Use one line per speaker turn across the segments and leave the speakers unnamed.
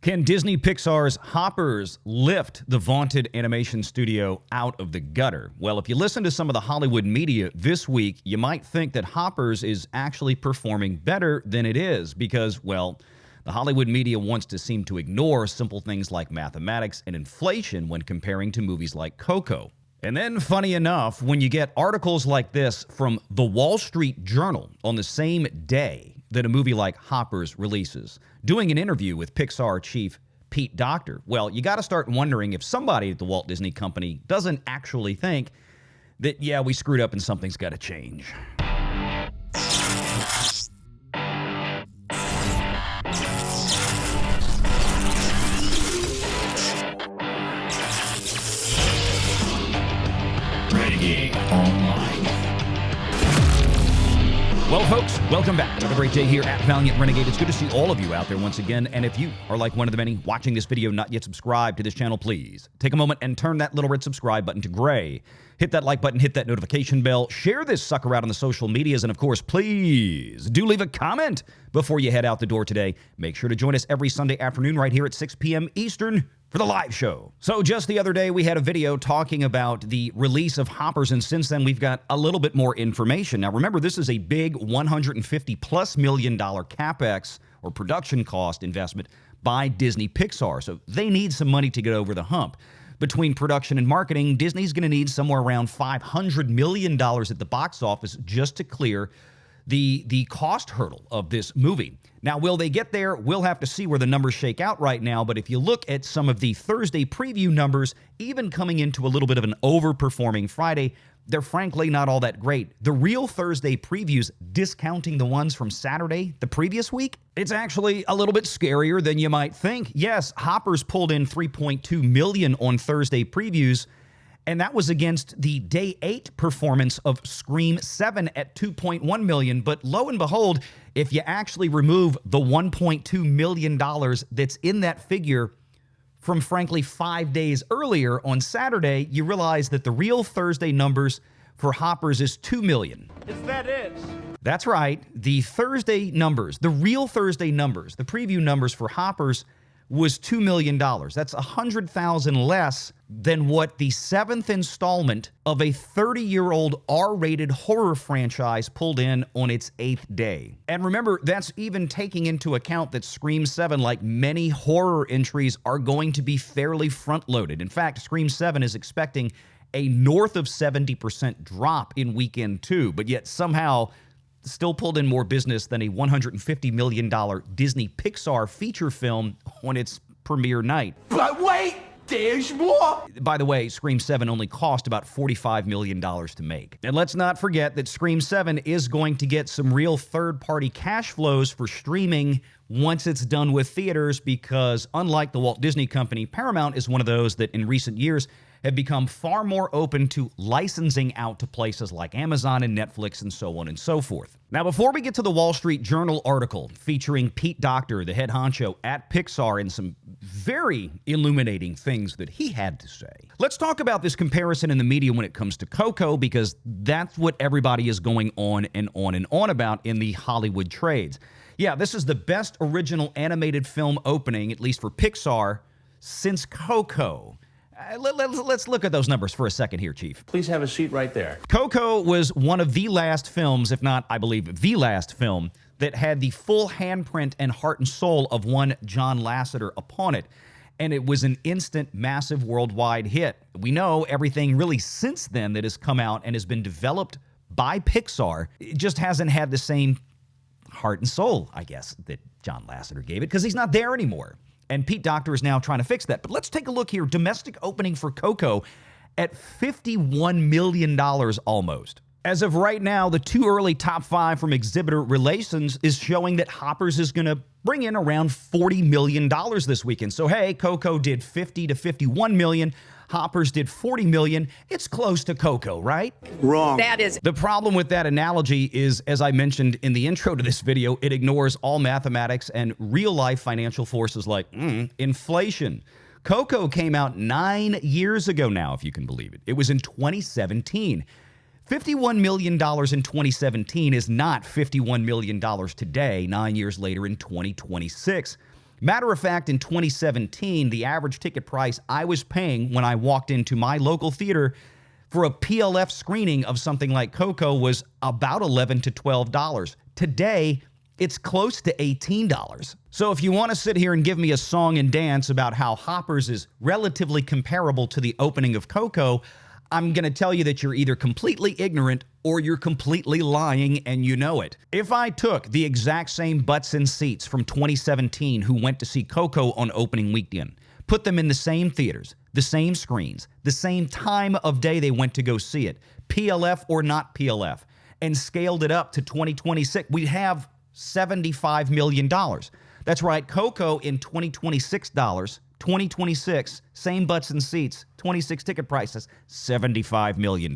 Can Disney Pixar's Hoppers lift the vaunted animation studio out of the gutter? Well, if you listen to some of the Hollywood media this week, you might think that Hoppers is actually performing better than it is because, well, the Hollywood media wants to seem to ignore simple things like mathematics and inflation when comparing to movies like Coco. And then, funny enough, when you get articles like this from the Wall Street Journal on the same day that a movie like Hoppers releases, doing an interview with Pixar chief Pete Docter, well, you got to start wondering if somebody at the Walt Disney Company doesn't actually think that, yeah, we screwed up and something's got to change. Renegade Online. Well, folks, welcome back. Another great day here at Valiant Renegade. It's good to see all of you out there once again. And if you are like one of the many watching this video not yet subscribed to this channel, please take a moment and turn that little red subscribe button to gray. Hit that like button, hit that notification bell, share this sucker out on the social medias, and of course, please do leave a comment before you head out the door today. Make sure to join us every Sunday afternoon right here at 6 p.m. Eastern for the live show. So just the other day, we had a video talking about the release of Hoppers, and since then, we've got a little bit more information. Now, remember, this is a big $150+ million CapEx or production cost investment by Disney Pixar, so they need some money to get over the hump. Between production and marketing, Disney's going to need somewhere around $500 million at the box office just to clear the cost hurdle of this movie. Now, will they get there? We'll have to see where the numbers shake out right now, but if you look at some of the Thursday preview numbers, even coming into a little bit of an overperforming Friday, they're frankly not all that great. The real Thursday previews, discounting the ones from Saturday, the previous week, it's actually a little bit scarier than you might think. Yes, Hoppers pulled in $3.2 million on Thursday previews, and that was against the Day 8 performance of Scream 7 at $2.1 million. But lo and behold, if you actually remove the $1.2 million that's in that figure from, frankly, 5 days earlier on Saturday, you realize that the real Thursday numbers for Hoppers is $2 million.
Is that it?
That's right. The Thursday numbers, the real Thursday numbers, the preview numbers for Hoppers was $2 million. That's $100,000 less than what the 7th installment of a 30-year-old R-rated horror franchise pulled in on its 8th day. And remember, that's even taking into account that Scream 7, like many horror entries, are going to be fairly front-loaded. In fact, Scream 7 is expecting a north of 70% drop in weekend 2, but yet somehow still pulled in more business than a $150 million Disney Pixar feature film on its premiere night.
But wait, there's more!
By the way, Scream 7 only cost about $45 million to make. And let's not forget that Scream 7 is going to get some real third-party cash flows for streaming once it's done with theaters because, unlike the Walt Disney Company, Paramount is one of those that in recent years have become far more open to licensing out to places like Amazon and Netflix and so on and so forth. Now, before we get to the Wall Street Journal article featuring Pete Docter, the head honcho at Pixar, and some very illuminating things that he had to say, let's talk about this comparison in the media when it comes to Coco, because that's what everybody is going on and on and on about in the Hollywood trades. Yeah, this is the best original animated film opening, at least for Pixar, since Coco. Let's look at those numbers for a second here, Chief.
Please have a seat right there.
Coco was one of the last films, if not, I believe, the last film that had the full handprint and heart and soul of one John Lasseter upon it. And it was an instant, massive worldwide hit. We know everything really since then that has come out and has been developed by Pixar. It just hasn't had the same heart and soul, I guess, that John Lasseter gave it because he's not there anymore. And Pete Docter is now trying to fix that. But let's take a look here. Domestic opening for Coco at $51 million almost. As of right now, the too early top 5 from exhibitor relations is showing that Hoppers is going to bring in around $40 million this weekend. So, hey, Coco did 50 to 51 million. Hoppers did 40 million. It's close to Coco, right?
Wrong.
That is.
The problem with that analogy is, as I mentioned in the intro to this video, it ignores all mathematics and real-life financial forces like inflation. Coco came out 9 years ago now, if you can believe it. It was in 2017. $51 million in 2017 is not $51 million today, 9 years later in 2026. Matter of fact, in 2017, the average ticket price I was paying when I walked into my local theater for a PLF screening of something like Coco was about $11 to $12. Today, it's close to $18. So if you want to sit here and give me a song and dance about how Hoppers is relatively comparable to the opening of Coco, I'm going to tell you that you're either completely ignorant or you're completely lying and you know it. If I took the exact same butts and seats from 2017 who went to see Coco on opening weekend, put them in the same theaters, the same screens, the same time of day they went to go see it, PLF or not PLF, and scaled it up to 2026, we'd have $75 million. That's right, Coco in 2026 dollars, 2026, same butts and seats, 26 ticket prices, $75 million.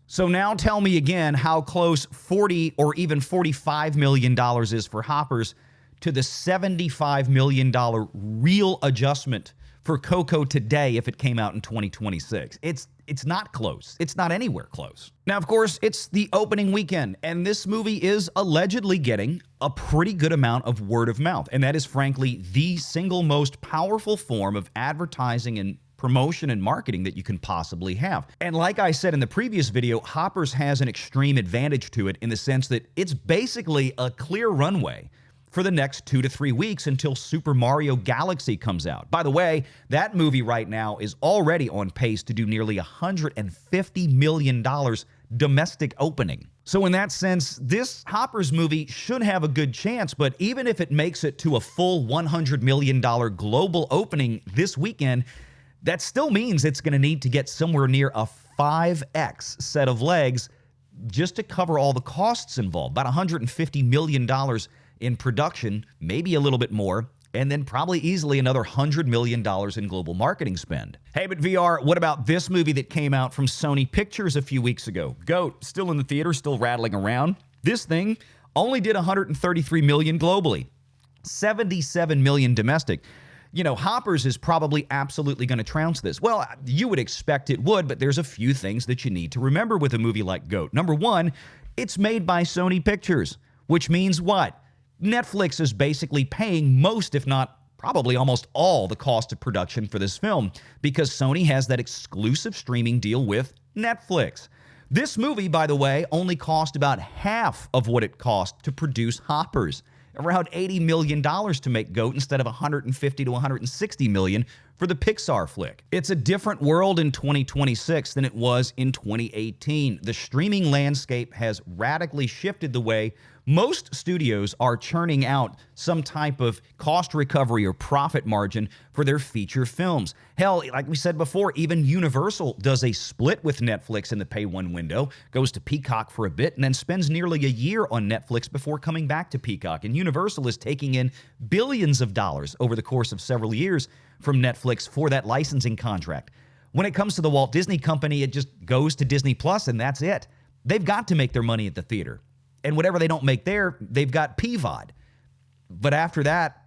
So now tell me again how close $40 or even $45 million is for Hoppers to the $75 million real adjustment for Coco today if it came out in 2026. It's not close. It's not anywhere close. Now, of course, it's the opening weekend, and this movie is allegedly getting a pretty good amount of word of mouth, and that is frankly the single most powerful form of advertising and promotion and marketing that you can possibly have. And like I said in the previous video, Hoppers has an extreme advantage to it in the sense that it's basically a clear runway for the next 2 to 3 weeks until Super Mario Galaxy comes out. By the way, that movie right now is already on pace to do nearly $150 million domestic opening. So in that sense, this Hoppers movie should have a good chance, but even if it makes it to a full $100 million global opening this weekend, that still means it's going to need to get somewhere near a 5x set of legs just to cover all the costs involved, about $150 million in production, maybe a little bit more, and then probably easily another $100 million in global marketing spend. Hey, but VR, what about this movie that came out from Sony Pictures a few weeks ago? Goat, still in the theater, still rattling around. This thing only did $133 million globally, $77 million domestic. You know, Hoppers is probably absolutely going to trounce this. Well, you would expect it would, but there's a few things that you need to remember with a movie like Goat. Number one, it's made by Sony Pictures, which means what? Netflix is basically paying most, if not probably almost all, the cost of production for this film because Sony has that exclusive streaming deal with Netflix. This movie, by the way, only cost about half of what it cost to produce Hoppers, around $80 million to make Goat instead of $150 to $160 million for the Pixar flick. It's a different world in 2026 than it was in 2018. The streaming landscape has radically shifted the way most studios are churning out some type of cost recovery or profit margin for their feature films. Hell, like we said before, even Universal does a split with Netflix in the pay one window, goes to Peacock for a bit, and then spends nearly a year on Netflix before coming back to Peacock. And Universal is taking in billions of dollars over the course of several years from Netflix for that licensing contract. When it comes to the Walt Disney Company, it just goes to Disney Plus and that's it. They've got to make their money at the theater. And whatever they don't make there, they've got PVOD. But after that,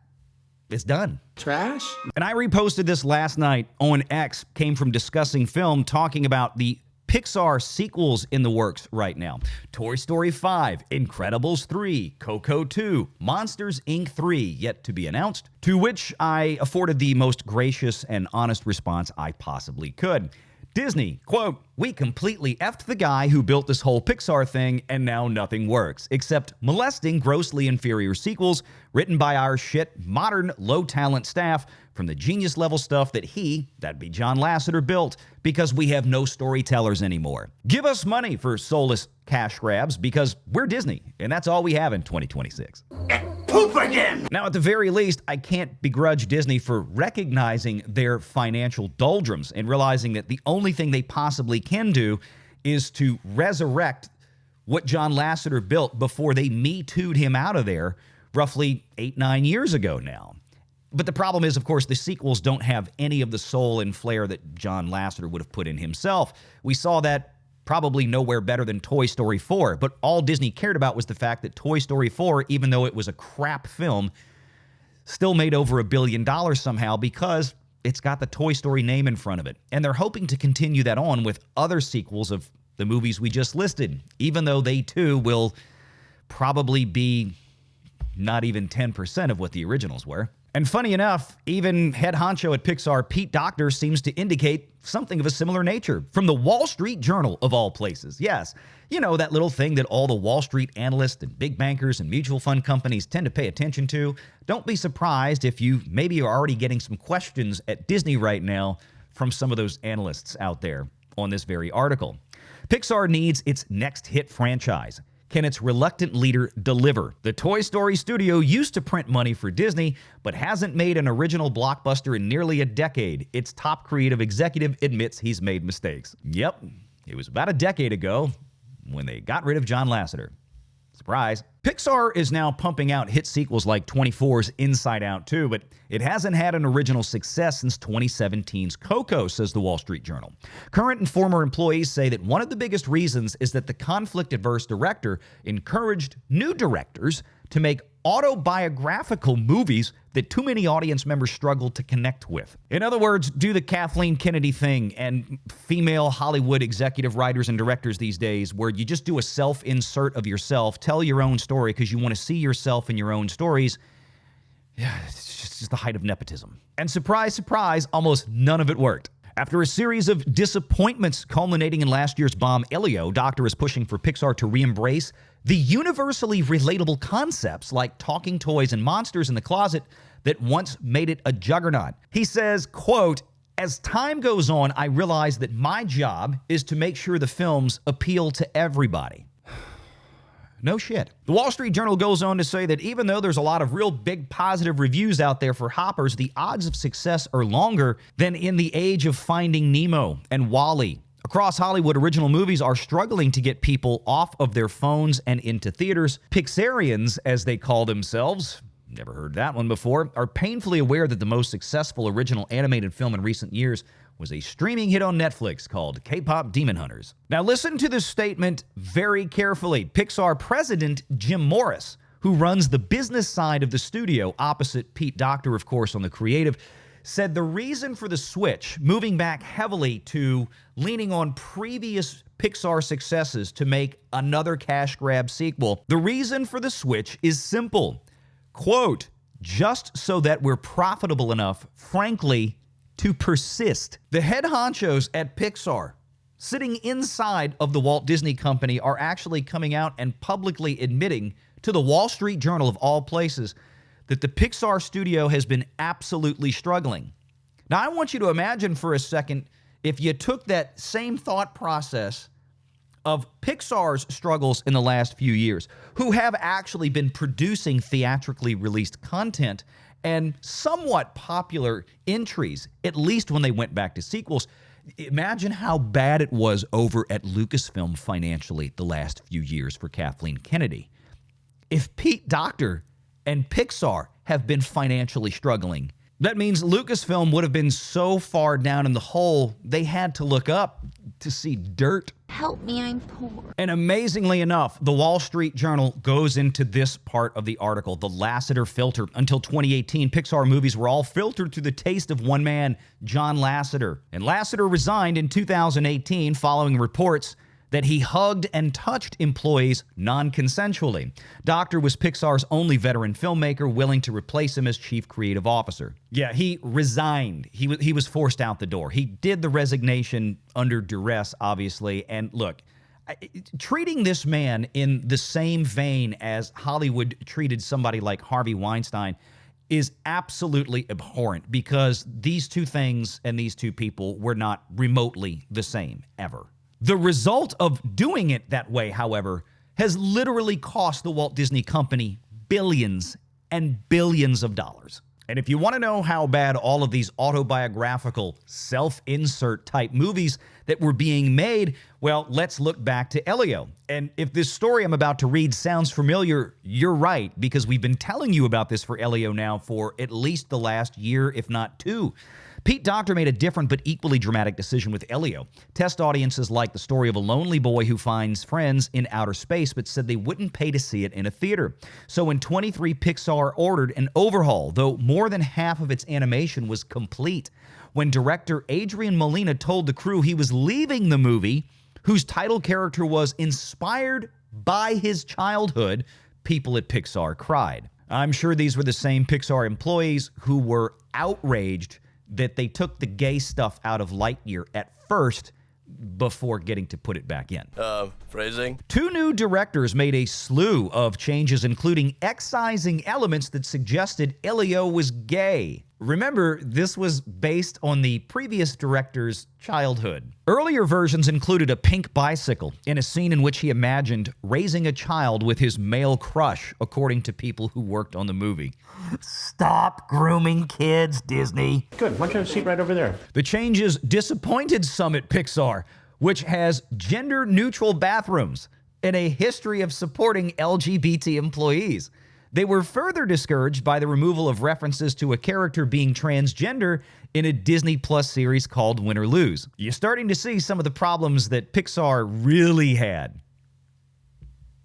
it's done.
Trash?
And I reposted this last night on X, came from Discussing Film, talking about the Pixar sequels in the works right now. Toy Story 5, Incredibles 3, Coco 2, Monsters, Inc. 3, yet to be announced, to which I afforded the most gracious and honest response I possibly could. Disney, quote, "We completely effed the guy who built this whole Pixar thing and now nothing works, except molesting grossly inferior sequels written by our shit, modern, low-talent staff from the genius-level stuff that that'd be John Lasseter, built because we have no storytellers anymore. Give us money for soulless cash grabs because we're Disney, and that's all we have in 2026. Poop again! Now, at the very least, I can't begrudge Disney for recognizing their financial doldrums and realizing that the only thing they possibly can do is to resurrect what John Lasseter built before they Me Too'd him out of there roughly 8-9 years ago now. But the problem is, of course, the sequels don't have any of the soul and flair that John Lasseter would have put in himself. We saw that probably nowhere better than Toy Story 4, but all Disney cared about was the fact that Toy Story 4, even though it was a crap film, still made over $1 billion somehow because it's got the Toy Story name in front of it. And they're hoping to continue that on with other sequels of the movies we just listed, even though they too will probably be not even 10% of what the originals were. And funny enough, even head honcho at Pixar, Pete Docter, seems to indicate something of a similar nature. From the Wall Street Journal, of all places. Yes, you know, that little thing that all the Wall Street analysts and big bankers and mutual fund companies tend to pay attention to. Don't be surprised if you maybe are already getting some questions at Disney right now from some of those analysts out there on this very article. Pixar needs its next hit franchise. Can its reluctant leader deliver? The Toy Story studio used to print money for Disney, but hasn't made an original blockbuster in nearly a decade. Its top creative executive admits he's made mistakes. Yep, it was about a decade ago when they got rid of John Lasseter. Surprise. Pixar is now pumping out hit sequels like 24's Inside Out 2, but it hasn't had an original success since 2017's Coco, says the Wall Street Journal. Current and former employees say that one of the biggest reasons is that the conflict-averse director encouraged new directors to make autobiographical movies that too many audience members struggle to connect with. In other words, do the Kathleen Kennedy thing and female Hollywood executive writers and directors these days, where you just do a self-insert of yourself, tell your own story because you want to see yourself in your own stories. Yeah, it's just the height of nepotism. And surprise, surprise, almost none of it worked. After a series of disappointments culminating in last year's bomb Elio, Docter is pushing for Pixar to re-embrace the universally relatable concepts like talking toys and monsters in the closet that once made it a juggernaut. He says, quote, "As time goes on, I realize that my job is to make sure the films appeal to everybody." No shit. The Wall Street Journal goes on to say that even though there's a lot of real big positive reviews out there for Hoppers, the odds of success are longer than in the age of Finding Nemo and WALL-E. Across Hollywood, original movies are struggling to get people off of their phones and into theaters. Pixarians, as they call themselves, never heard that one before, are painfully aware that the most successful original animated film in recent years was a streaming hit on Netflix called K-Pop Demon Hunters. Now listen to this statement very carefully. Pixar president Jim Morris, who runs the business side of the studio opposite Pete Docter, of course, on the creative, said the reason for the switch, moving back heavily to leaning on previous Pixar successes to make another cash grab sequel, the reason for the switch is simple. Quote, "Just so that we're profitable enough, frankly, to persist." The head honchos at Pixar, sitting inside of the Walt Disney Company, are actually coming out and publicly admitting to the Wall Street Journal, of all places, that the Pixar studio has been absolutely struggling. Now, I want you to imagine for a second if you took that same thought process of Pixar's struggles in the last few years, who have actually been producing theatrically released content and somewhat popular entries, at least when they went back to sequels. Imagine how bad it was over at Lucasfilm financially the last few years for Kathleen Kennedy. If Pete Docter and Pixar have been financially struggling, that means Lucasfilm would have been so far down in the hole, they had to look up to see dirt.
Help me, I'm poor.
And amazingly enough, the Wall Street Journal goes into this part of the article, the Lasseter filter. Until 2018, Pixar movies were all filtered through the taste of one man, John Lasseter. And Lasseter resigned in 2018 following reports that he hugged and touched employees non-consensually. Docter was Pixar's only veteran filmmaker willing to replace him as chief creative officer. Yeah, he resigned. He was forced out the door. He did the resignation under duress, obviously. And look, treating this man in the same vein as Hollywood treated somebody like Harvey Weinstein is absolutely abhorrent, because these two things and these two people were not remotely the same, ever. The result of doing it that way, however, has literally cost the Walt Disney Company billions and billions of dollars. And if you want to know how bad all of these autobiographical, self-insert type movies that were being made, well, let's look back to Elio. And if this story I'm about to read sounds familiar, you're right, because we've been telling you about this for Elio now for at least the last year, if not two. Pete Docter made a different but equally dramatic decision with Elio. Test audiences liked the story of a lonely boy who finds friends in outer space, but said they wouldn't pay to see it in a theater. So in 23, Pixar ordered an overhaul, though more than half of its animation was complete. When director Adrian Molina told the crew he was leaving the movie, whose title character was inspired by his childhood, people at Pixar cried. I'm sure these were the same Pixar employees who were outraged that they took the gay stuff out of Lightyear at first before getting to put it back in.
Phrasing?
Two new directors made a slew of changes, including excising elements that suggested Elio was gay. Remember, this was based on the previous director's childhood. Earlier versions included a pink bicycle in a scene in which he imagined raising a child with his male crush, according to people who worked on the movie. Stop grooming kids, Disney.
Good. Why don't you have a seat right over there?
The changes disappointed some at Pixar, which has gender-neutral bathrooms and a history of supporting LGBT employees. They were further discouraged by the removal of references to a character being transgender in a Disney Plus series called Win or Lose. You're starting to see some of the problems that Pixar really had,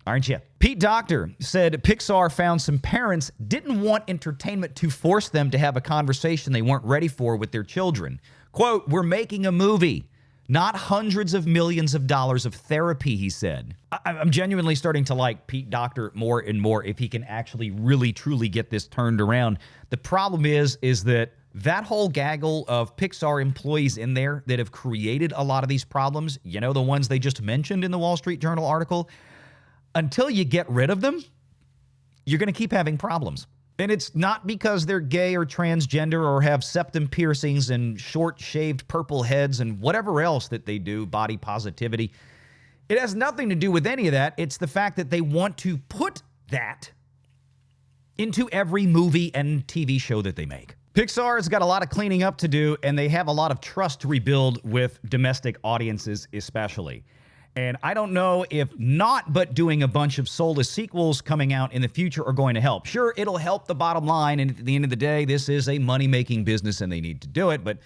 aren't you? Pete Docter said Pixar found some parents didn't want entertainment to force them to have a conversation they weren't ready for with their children. Quote, "We're making a movie, not hundreds of millions of dollars of therapy," he said. I'm genuinely starting to like Pete Docter more and more if he can actually really truly get this turned around. The problem is that whole gaggle of Pixar employees in there that have created a lot of these problems, you know, the ones they just mentioned in the Wall Street Journal article, until you get rid of them, you're going to keep having problems. And it's not because they're gay or transgender or have septum piercings and short-shaved purple heads and whatever else that they do, body positivity. It has nothing to do with any of that. It's the fact that they want to put that into every movie and TV show that they make. Pixar has got a lot of cleaning up to do, and they have a lot of trust to rebuild with domestic audiences especially. And I don't know if not, but doing a bunch of soulless sequels coming out in the future are going to help. Sure, it'll help the bottom line, and at the end of the day, this is a money-making business and they need to do it. But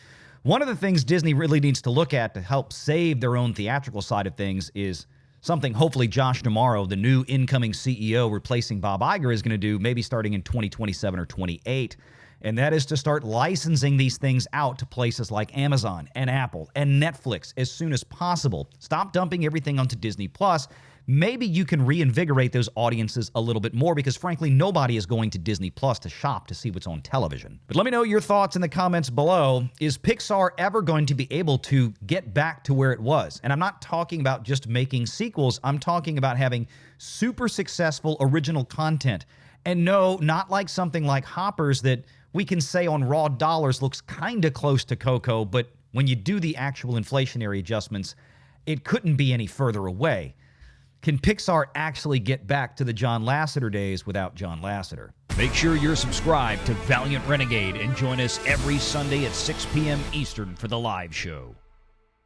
one of the things Disney really needs to look at to help save their own theatrical side of things is something hopefully Josh D'Amaro, the new incoming CEO replacing Bob Iger, is going to do maybe starting in 2027 or 28. And that is to start licensing these things out to places like Amazon and Apple and Netflix as soon as possible. Stop dumping everything onto Disney Plus. Maybe you can reinvigorate those audiences a little bit more because, frankly, nobody is going to Disney Plus to shop to see what's on television. But let me know your thoughts in the comments below. Is Pixar ever going to be able to get back to where it was? And I'm not talking about just making sequels. I'm talking about having super successful original content. And no, not like something like Hoppers that we can say on raw dollars looks kind of close to Coco, but when you do the actual inflationary adjustments, it couldn't be any further away. Can Pixar actually get back to the John Lasseter days without John Lasseter? Make sure you're subscribed to Valiant Renegade and join us every Sunday at 6 p.m. Eastern for the live show.